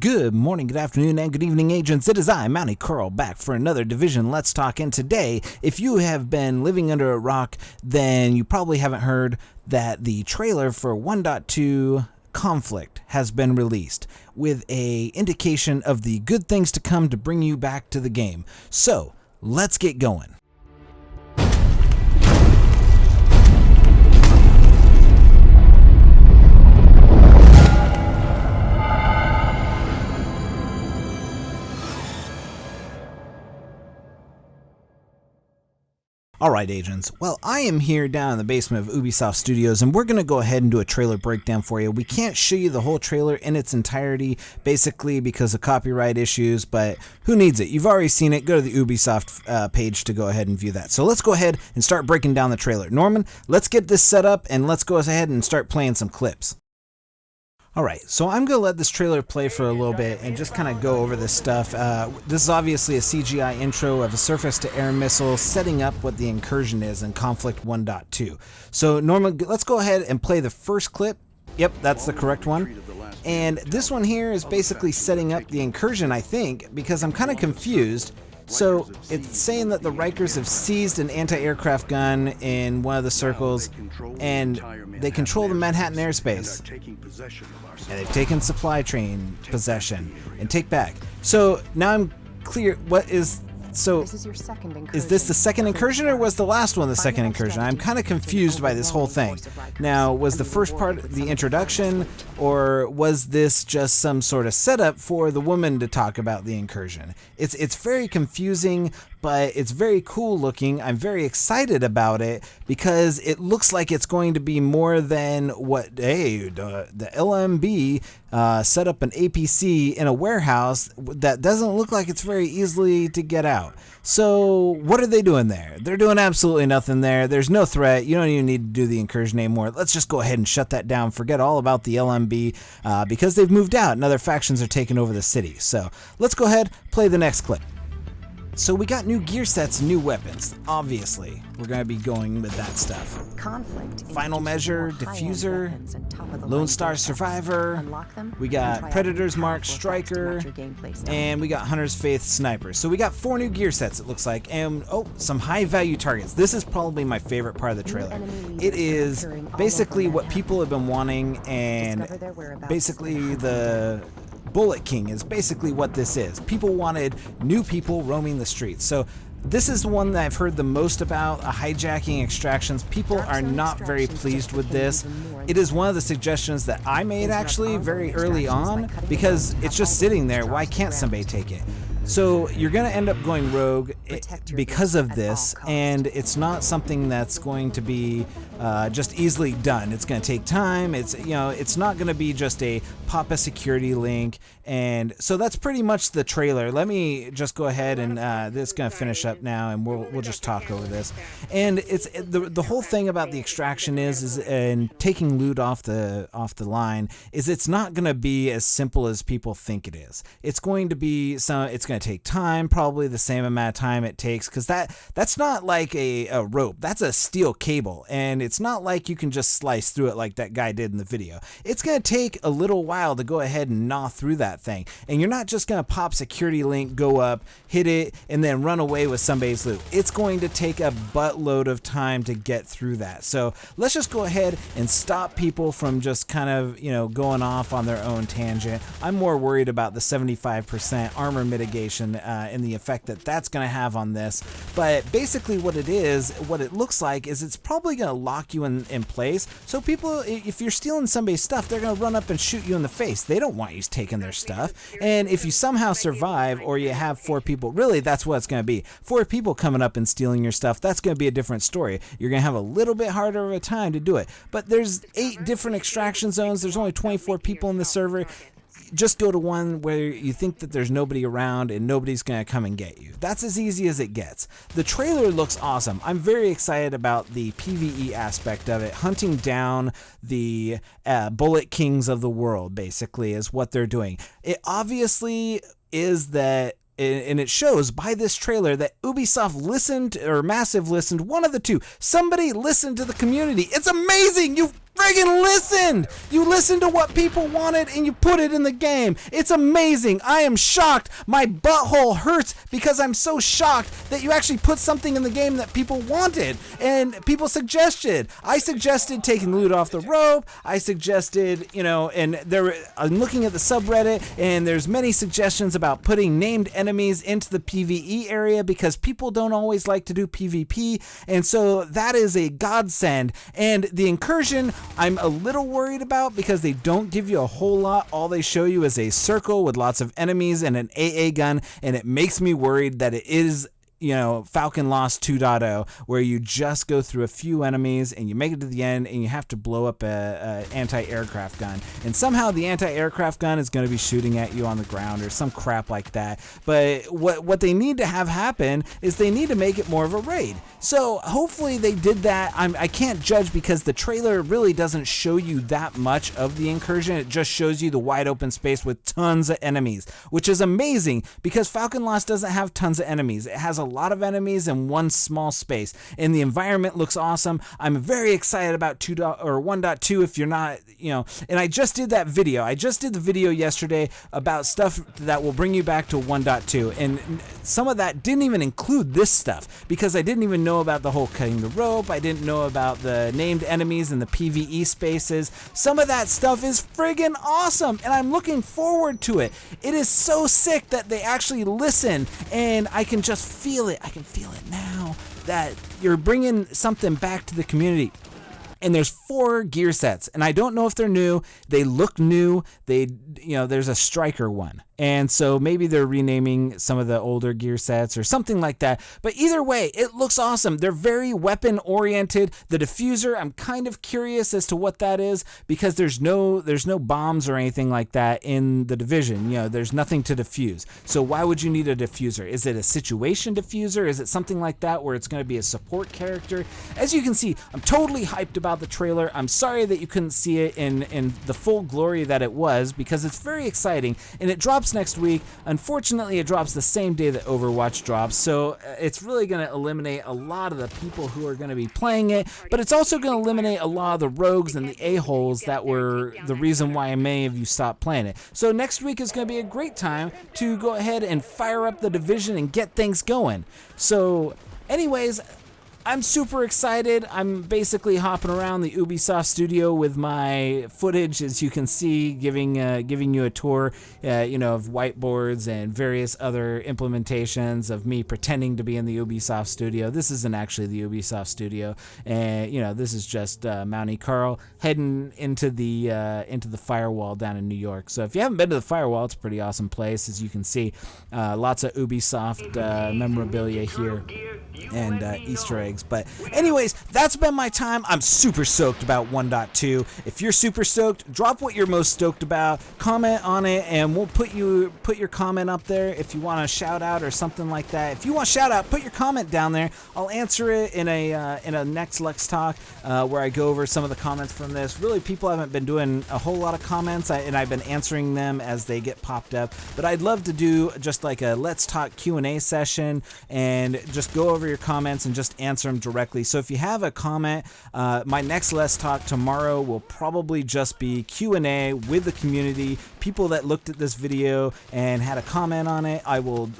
Good morning, good afternoon, and good evening, agents. It is I, Mountie Carl, back for another Division Let's Talk. And today, if you have been living under a rock, then you probably haven't heard that the trailer for 1.2 Conflict has been released with a indication of the good things to come to bring you back to the game. So, let's get going. Alright, agents, well, I am here down in the basement of Ubisoft Studios, and we're going to go ahead and do a trailer breakdown for you. We can't show you the whole trailer in its entirety, basically because of copyright issues, but who needs it? You've already seen it. Go to the Ubisoft page to go ahead and view that. So let's go ahead and start breaking down the trailer. Norman, let's get this set up, and let's go ahead and start playing some clips. Alright, so I'm going to let this trailer play for a little bit and just kind of go over this stuff. This is obviously a CGI intro of a surface-to-air missile setting up what the incursion is in Conflict 1.2. So Norman, let's go ahead and play the first clip. Yep, that's the correct one. And this one here is basically setting up the incursion, I think, because I'm kind of confused. So it's saying that the Rikers have seized an anti-aircraft gun in one of the circles, and they control the Manhattan airspace. And they've taken supply train possession and take back. So now I'm clear. What is so? This is your second incursion. Is this the second incursion, or was the last one the second incursion? I'm kind of confused by this whole thing. Now, was the first part the introduction, or was this just some sort of setup for the woman to talk about the incursion? It's very confusing, but it's very cool looking. I'm very excited about it because it looks like it's going to be more than what, hey, the LMB set up an APC in a warehouse that doesn't look like it's very easily to get out. So what are they doing there? They're doing absolutely nothing there. There's no threat. You don't even need to do the incursion anymore. Let's just go ahead and shut that down. Forget all about the LMB because they've moved out and other factions are taking over the city. So let's go ahead, play the next clip. So we got new gear sets and new weapons. Obviously, we're going to be going with that stuff. Conflict. Final Measure, Diffuser, Lone Star Survivor, we got Predator's Mark Striker, and we got Hunter's Faith Sniper. So we got 4 new gear sets, it looks like, and some high value targets. This is probably my favorite part of the trailer. It is basically what people have been wanting, and basically the Bullet King is basically what this is. People wanted new people roaming the streets. So this is the one that I've heard the most about, hijacking extractions. People are not very pleased with this. It is one of the suggestions that I made actually very early on because it's just sitting there. Why can't somebody take it? So you're going to end up going rogue because of this, and it's not something that's going to be just easily done. It's going to take time. It's not going to be just a pop a security link, and so that's pretty much the trailer. Let me just go ahead and this is going to finish up now, and we'll just talk over this. And it's the whole thing about the extraction is and taking loot off the line is it's not going to be as simple as people think it is. It's going to be it's going to take time, probably the same amount of time it takes, because that's not like a rope. That's a steel cable, and it's not like you can just slice through it like that guy did in the video. It's going to take a little while to go ahead and gnaw through that thing, and you're not just going to pop security link, go up, hit it, and then run away with somebody's loot. It's going to take a buttload of time to get through that. So let's just go ahead and stop people from just kind of going off on their own tangent. I'm more worried about the 75% armor mitigation and the effect that's going to have on this. But basically what it looks like is it's probably going to lock you in place. So people, if you're stealing somebody's stuff, they're going to run up and shoot you in the face. They don't want you taking their stuff. And if you somehow survive, or you have 4 people, really that's what it's going to be. 4 people coming up and stealing your stuff, that's going to be a different story. You're going to have a little bit harder of a time to do it. But there's 8 different extraction zones. There's only 24 people in the server. Just go to one where you think that there's nobody around and nobody's going to come and get you. That's as easy as it gets. The trailer looks awesome. I'm very excited about the PvE aspect of it. Hunting down the Bullet Kings of the world, basically, is what they're doing. It obviously is that, and it shows by this trailer that Ubisoft listened, or Massive listened, one of the two. Somebody listened to the community. It's amazing! friggin' listened. You listened to what people wanted and you put it in the game. It's amazing. I am shocked. My butthole hurts because I'm so shocked that you actually put something in the game that people wanted and people suggested. I suggested taking loot off the rope. I suggested, and I'm looking at the subreddit and there's many suggestions about putting named enemies into the PvE area because people don't always like to do PvP, and so that is a godsend. And the incursion I'm a little worried about because they don't give you a whole lot. All they show you is a circle with lots of enemies and an AA gun, and it makes me worried that it is Falcon Lost 2.0, where you just go through a few enemies and you make it to the end and you have to blow up a anti-aircraft gun. And somehow the anti-aircraft gun is going to be shooting at you on the ground or some crap like that. But what they need to have happen is they need to make it more of a raid. So hopefully they did that. I can't judge because the trailer really doesn't show you that much of the incursion. It just shows you the wide open space with tons of enemies, which is amazing because Falcon Lost doesn't have tons of enemies. It has a lot of enemies in one small space, and the environment looks awesome. I'm very excited about 1.2 if you're not, and I just did that video. I just did the video yesterday about stuff that will bring you back to 1.2, and some of that didn't even include this stuff because I didn't even know about the whole cutting the rope. I didn't know about the named enemies and the PvE spaces. Some of that stuff is friggin' awesome, and I'm looking forward to it. It is so sick that they actually listen, and I can just feel it. I can feel it now that you're bringing something back to the community. And there's 4 gear sets, and I don't know if they're new. They look new. There's a striker one. And so maybe they're renaming some of the older gear sets or something like that. But either way, it looks awesome. They're very weapon oriented. The diffuser, I'm kind of curious as to what that is because there's no bombs or anything like that in the Division. There's nothing to diffuse. So why would you need a diffuser? Is it a situation diffuser? Is it something like that where it's going to be a support character? As you can see, I'm totally hyped about the trailer. I'm sorry that you couldn't see it in the full glory that it was because it's very exciting and it drops next week. Unfortunately, it drops the same day that Overwatch drops, so it's really going to eliminate a lot of the people who are going to be playing it, but it's also going to eliminate a lot of the rogues and the a-holes that were the reason why many of you stopped playing it. So next week is going to be a great time to go ahead and fire up the Division and get things going. So anyways, I'm super excited. I'm basically hopping around the Ubisoft studio with my footage, as you can see, giving you a tour, of whiteboards and various other implementations of me pretending to be in the Ubisoft studio. This isn't actually the Ubisoft studio, and this is just Mountie Carl heading into the Firewall down in New York. So if you haven't been to the Firewall, it's a pretty awesome place, as you can see. Lots of Ubisoft memorabilia here and Easter eggs. But anyways, that's been my time. I'm super stoked about 1.2. If you're super stoked, drop what you're most stoked about, comment on it, and we'll put your comment up there if you want a shout out or something like that. If you want a shout out, put your comment down there. I'll answer it in a next Let's Talk where I go over some of the comments from this. Really, people haven't been doing a whole lot of comments, and I've been answering them as they get popped up. But I'd love to do just like a Let's Talk Q&A session and just go over your comments and just answer them directly. So if you have a comment, my next Let's Talk tomorrow will probably just be Q&A with the community, people that looked at this video and had a comment on it. I will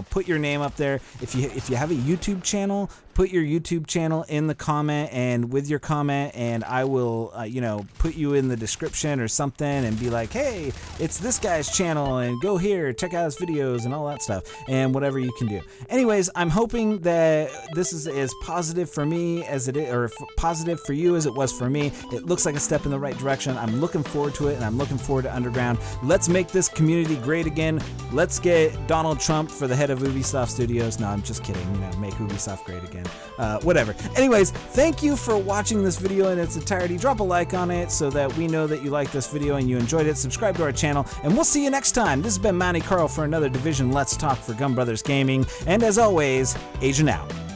put your name up there. If you have a YouTube channel, put your YouTube channel in the comment and with your comment, and I will put you in the description or something and be like, hey, it's this guy's channel and go here, check out his videos and all that stuff, and whatever you can do. Anyways, I'm hoping that this is as positive for me as it is, or positive for you as it was for me. It looks like a step in the right direction. I'm looking forward to it, and I'm looking forward to Underground. Let's make this community great again. Let's get Donald Trump for the head of Ubisoft Studios. No, I'm just kidding. Make Ubisoft great again. Whatever. Anyways, thank you for watching this video in its entirety. Drop a like on it so that we know that you liked this video and you enjoyed it. Subscribe to our channel, and we'll see you next time. This has been Mountie Carl for another Division Let's Talk for Gun Brothers Gaming, and as always, Agent out.